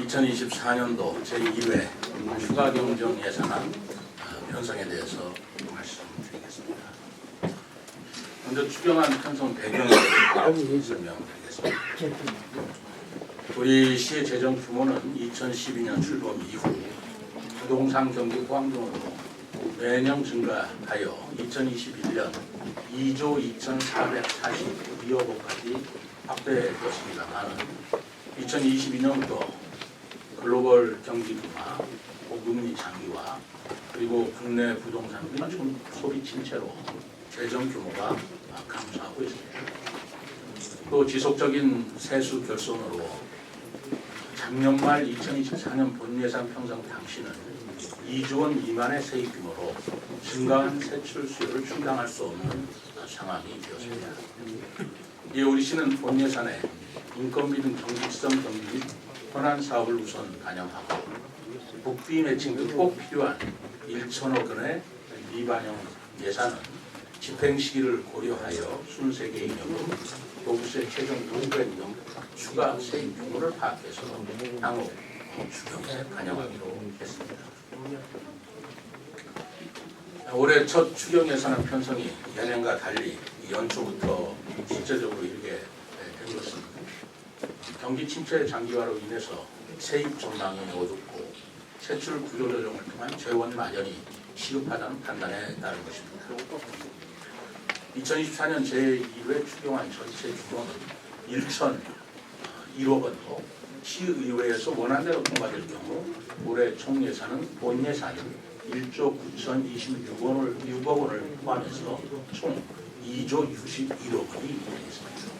2024년도 제2회 추가 경정 예산안 편성에 대해서 말씀드리겠습니다. 먼저 추경안 편성 배경에 대해서 설명드리겠습니다. 우리 시의 재정 규모는 2012년 출범 이후 부동산 경기 호황 등으로 매년 증가하여 2021년 2조 2,442억 원까지 확대되었습니다만 2022년부터 글로벌 경기 둔화, 고금리 장기화, 그리고 국내 부동산 및 소비 침체로 재정 규모가 감소하고 있습니다. 또 지속적인 세수 결손으로 작년 말 2024년 본예산 편성 당시는 2조 원 미만의 세입 규모로 증가한 세출 수요를 충당할 수 없는 상황이 되었습니다. 이에 우리 시는 본예산에 인건비 등 경직성 경비 및 현안 사업을 우선 반영하고 국비 매칭 등 꼭 필요한 1천억 원의 미반영 예산은 집행 시기를 고려하여 순세계 잉여금, 도부세 최종 요구액 등 추가 세입 규모를 파악해서 향후 추경에 반영하기로 했습니다. 올해 첫 추경 예산안 편성이 예년과 달리 연초부터 실제적으로 이르게 된 것은 경기 침체 장기화로 인해서 세입 전망이 어둡고 세출 구조 조정을 통한 재원 마련이 시급하다는 판단에 따른 것입니다. 2024년 제2회 추경안 전체 규모는 1,001억 원으로 시의회에서 원안대로 통과될 경우 올해 총 예산은 본 예산인 1조 9,026억 원을 포함해서 총 2조 91억 원이 있습니다.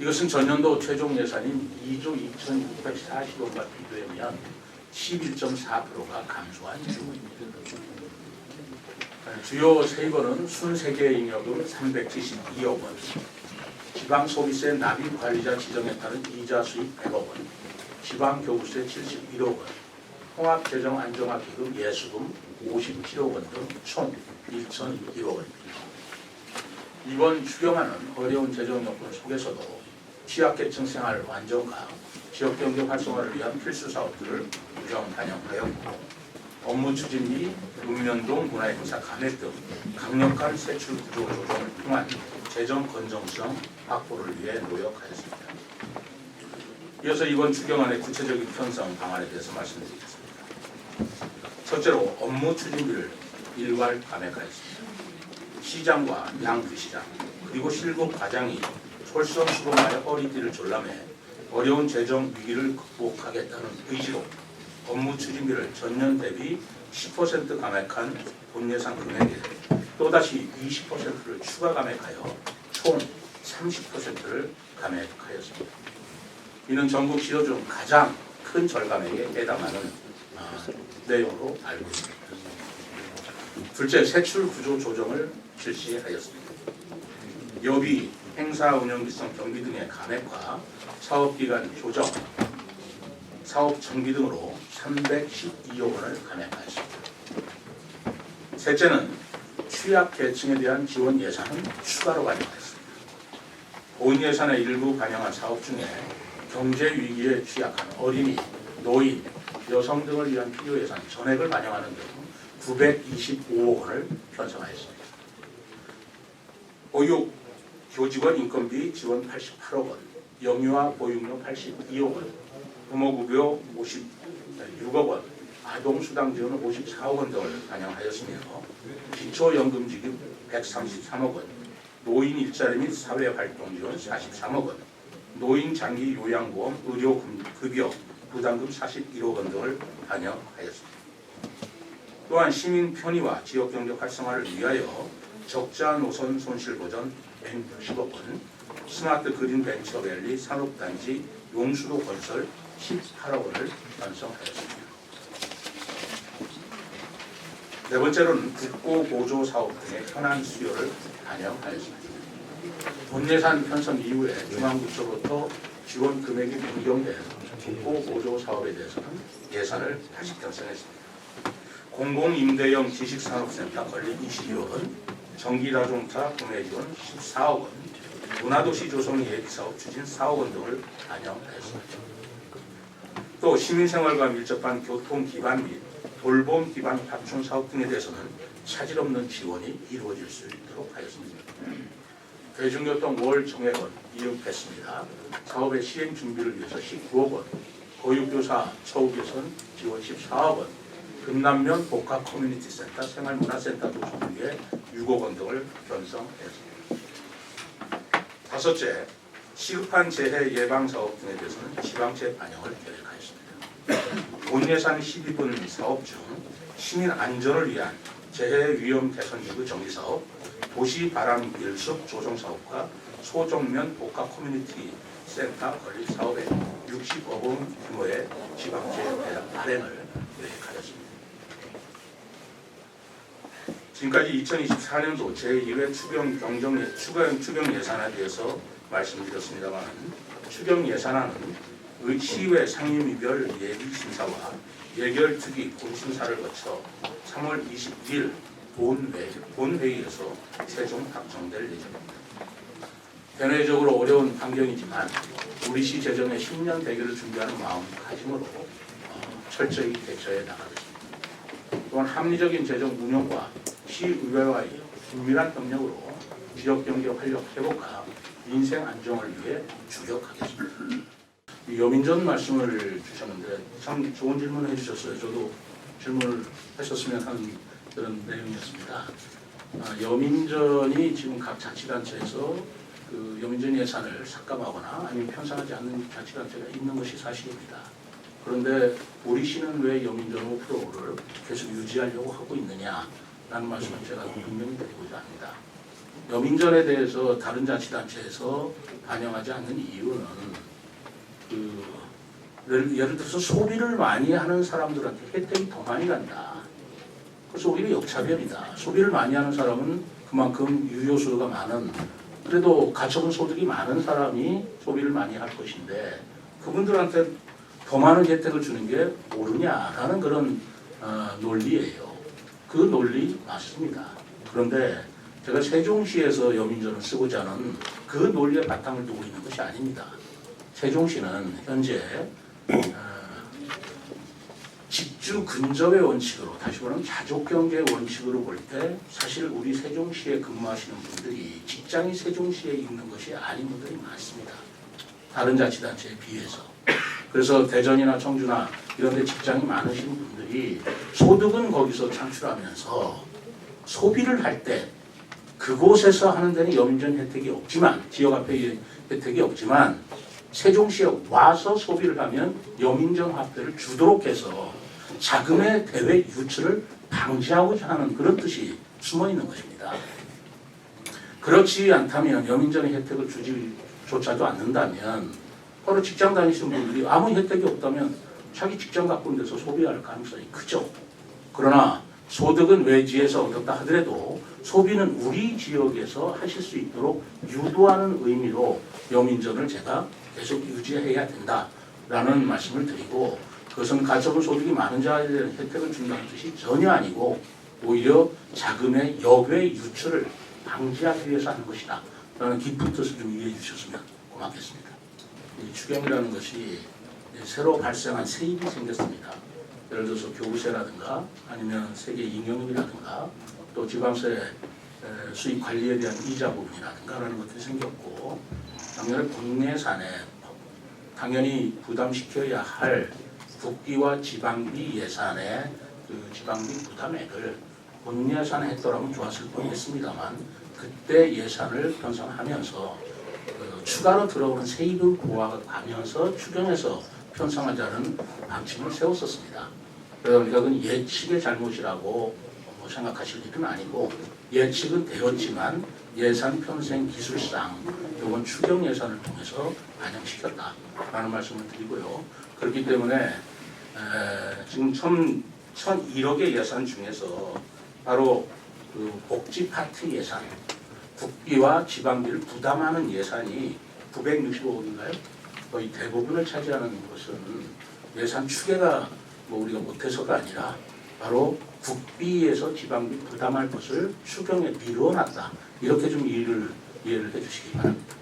이것은 전년도 최종 예산인 2조 2,640억과 비교하면 11.4%가 감소한 규모입니다. 주요 세입원은 순세계 잉여금 372억 원, 지방소비세 납입관리자 지정에 따른 이자 수입 100억 원, 지방교부세 71억 원, 통합재정안정화기금 예수금 57억 원 등 총 1,001억 원입니다. 이번 추경안은 어려운 재정 여건 속에서도 취약계층 생활 안정화, 지역경제 활성화를 위한 필수 사업들을 우선 반영하였고 업무 추진비, 읍면동 문화행사 감액 등 강력한 세출 구조 조정을 통한 재정 건전성 확보를 위해 노력하였습니다. 이어서 이번 추경안의 구체적인 편성 방안에 대해서 말씀드리겠습니다. 첫째로 업무 추진비를 일괄 감액하였습니다. 시장과 양부시장 그리고 실무 과장이 솔선수범하여 허리띠를 졸라매 어려운 재정 위기를 극복하겠다는 의지로 업무 추진비를 전년 대비 10% 감액한 본예산 금액에 또다시 20%를 추가 감액하여 총 30%를 감액하였습니다. 이는 전국 시도 중 가장 큰 절감액에 해당하는 내용으로 알고 있습니다. 둘째, 세출 구조 조정을 실시하였습니다. 여비, 행사 운영비성 경비 등의 감액과 사업기간 조정, 사업 정비 등으로 312억 원을 감액하였습니다. 셋째는 취약계층에 대한 지원 예산은 추가로 반영하였습니다. 본 예산의 일부 반영한 사업 중에 경제 위기에 취약한 어린이, 노인, 여성 등을 위한 필요 예산 전액을 반영하는 등 925억 원을 편성하였습니다. 보육, 교직원 인건비 지원 88억 원, 영유아 보육료 82억 원, 부모급여 56억 원, 아동수당 지원 54억 원 등을 반영하였으며 기초연금지급 133억 원, 노인 일자리 및 사회활동 지원 43억 원, 노인 장기 요양보험 의료급여 부담금 41억 원 등을 반영하였습니다. 또한 시민 편의와 지역경제 활성화를 위하여 적자 노선 손실보전 160억 원, 스마트 그린 벤처밸리 산업단지 용수도 건설 18억 원을 편성하였습니다. 네 번째로는 국고보조 사업 등의 현안 수요를 반영하였습니다. 본예산 편성 이후에 중앙부처로부터 지원 금액이 변경된 국고보조 사업에 대해서는 예산을 다시 편성했습니다. 공공임대형 지식산업센터 건립 22억 원, 전기자동차 구매 지원 14억 원, 문화도시 조성 예비사업 추진 4억 원 등을 반영하였습니다. 또 또 시민생활과 밀접한 교통 기반 및 돌봄 기반 확충 사업 등에 대해서는 차질 없는 지원이 이루어질 수 있도록 하였습니다. 대중교통 월 정액은 이용했습니다. 사업의 시행 준비를 위해서 19억 원, 보육교사 처우 개선 지원 14억 원, 금남면 복합 커뮤니티 센터, 생활문화센터 도입을 위해 6억 원 등을 편성했습니다. 다섯째, 시급한 재해 예방 사업 등에 대해서는 지방채 반영을 계획하였습니다. 본 예산 12분 사업 중 시민 안전을 위한 재해 위험 개선 기구 정비 사업, 도시 바람 밀숲 조성 사업과 소정면 복합 커뮤니티 센터 건립 사업에 60억 원 규모의 지방채 발행을 계획하였습니다. 지금까지 2024년도 제1회 추경 예산에 대해서 말씀드렸습니다만, 추경 예산안은 시의회 상임위별 예비심사와 예결특위 본심사를 거쳐 3월 22일 본회의에서 최종 확정될 예정입니다. 대내적으로 어려운 환경이지만 우리 시 재정의 10년 대계를 준비하는 마음가짐으로 철저히 대처해 나가겠습니다. 또한 합리적인 재정 운영과 시의회와의 긴밀한 협력으로 지역경제 활력 회복과 민생 안정을 위해 주력하겠습니다. 여민전 말씀을 주셨는데 참 좋은 질문을 해주셨어요. 저도 질문을 하셨으면 하는 그런 내용이었습니다. 여민전이 지금 각 자치단체에서 그 여민전 예산을 삭감하거나 아니면 편성하지 않는 자치단체가 있는 것이 사실입니다. 그런데 우리 시는 왜 여민전 5%를 계속 유지하려고 하고 있느냐라는 말씀을 제가 분명히 드리고자 합니다. 여민전에 대해서 다른 자치단체에서 반영하지 않는 이유는 예를 들어서 소비를 많이 하는 사람들한테 혜택이 더 많이 간다. 그래서 오히려 역차별이다. 소비를 많이 하는 사람은 그만큼 유효수가 많은, 그래도 가처분 소득이 많은 사람이 소비를 많이 할 것인데 그분들한테 더 많은 혜택을 주는 게 옳으냐라는 그런 논리예요. 그 논리 맞습니다. 그런데 제가 세종시에서 여민전을 쓰고자 하는 그 논리의 바탕을 두고 있는 것이 아닙니다. 세종시는 현재 집주 근접의 원칙으로, 다시 말하면 가족경제 원칙으로 볼 때 사실 우리 세종시에 근무하시는 분들이 직장이 세종시에 있는 것이 아닌 분들이 많습니다. 다른 자치단체에 비해서. 그래서 대전이나 청주나 이런 데 직장이 많으신 분들이 소득은 거기서 창출하면서 소비를 할 때 그곳에서 하는 데는 여민전 혜택이 없지만, 지역 화폐 혜택이 없지만 세종시에 와서 소비를 하면 여민전 화폐를 주도록 해서 자금의 대외 유출을 방지하고자 하는 그런 뜻이 숨어 있는 것입니다. 그렇지 않다면 여민전의 혜택을 주지조차도 않는다면 바로 직장 다니시는 분들이 아무 혜택이 없다면 자기 직장 갖고 있는 데서 소비할 가능성이 크죠. 그러나 소득은 외지에서 얻었다 하더라도 소비는 우리 지역에서 하실 수 있도록 유도하는 의미로 여민전을 제가 계속 유지해야 된다라는 말씀을 드리고, 그것은 가처분 소득이 많은 자에 대한 혜택을 준다는 뜻이 전혀 아니고 오히려 자금의 역외 유출을 방지하기 위해서 하는 것이다 라는 깊은 뜻을 좀 이해해 주셨으면 고맙겠습니다. 이 추경이라는 것이 새로 발생한 세입이 생겼습니다. 예를 들어서 교부세라든가 아니면 세계 임용임이라든가 또 지방세 수익 관리에 대한 이자 부분이라든가 라는 것들이 생겼고, 작년에 국내산에 당연히 부담시켜야 할 국비와 지방비 예산의 그 지방비 부담액을 본 예산에 했더라면 좋았을 뻔했습니다만, 그때 예산을 편성하면서 추가로 들어오는 세입을 보완하면서 추경에서 편성하자는 방침을 세웠었습니다. 그러니까 그건 예측의 잘못이라고 생각하실 일은 아니고, 예측은 되었지만 예산 편성 기술상 이건 추경 예산을 통해서 반영시켰다라는 말씀을 드리고요. 그렇기 때문에 지금 1,001억의 예산 중에서 바로 그 복지 파트 예산, 국비와 지방비를 부담하는 예산이 965억인가요? 거의 대부분을 차지하는 것은 예산 추계가 뭐 우리가 못해서가 아니라 바로 국비에서 지방비 부담할 것을 추경에 미루어놨다. 이렇게 좀 이해를 해주시기 바랍니다.